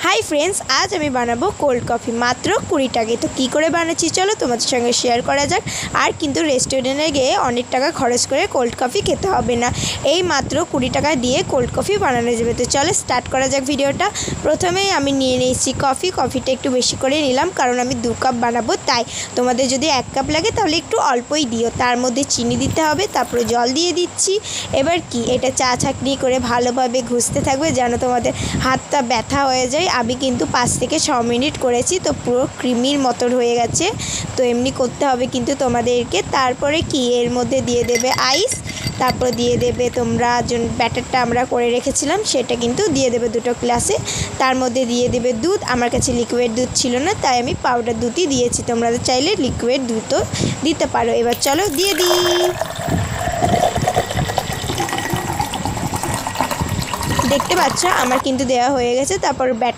Hi friends, आज আমি বানাবো কোল্ড কফি মাত্র 20 টাকায়। তো কী করে বানাচ্ছি চলো তোমাদের সঙ্গে শেয়ার করা যাক। আর কিন্তু রেস্টুরেন্টে গিয়ে অনেক টাকা খরচ করে কোল্ড কফি খেতে হবে না, এই মাত্র 20 টাকা দিয়ে কোল্ড কফি বানানো যাবে। তো চলো স্টার্ট করা যাক ভিডিওটা। প্রথমেই আমি নিয়ে নিয়েছি কফিটা একটু বেশি করে নিলাম, কারণ আমি 2 কাপ বানাবো। তাই তোমাদের যদি 1 কাপ লাগে তাহলে একটু অল্পই দিও। তার মধ্যে চিনি দিতে হবে, তারপরে জল দিয়ে দিচ্ছি। এবার কি এটা চা ছাঁকনি করে ভালোভাবে ঘুষতে থাকবে যেন তোমাদের হাতটা ব্যথা হয়ে যায়। আমি কিন্তু 5 থেকে 6 মিনিট করেছি, তো পুরো ক্রিমির মতন হয়ে গেছে। তো এমনি করতে হবে কিন্তু তোমাদেরকে। তারপরে কি এর মধ্যে দিয়ে দেবে আইস, তারপর দিয়ে দেবে তোমরা ব্যাটারটা আমরা করে রেখেছিলাম সেটা কিন্তু দিয়ে দেবে 2 গ্লাসে। তার মধ্যে দিয়ে দেবে দুধ। আমার কাছে লিকুইড দুধ ছিল না, তাই আমি পাউডার দুধই দিয়েছি। তোমরা চাইলে লিকুইড দুধও দিতে পারো। এবার চলো দিয়ে দিই। দেখতে পাচ্ছ আমার কিন্তু দেওয়া হয়ে গেছে। তারপর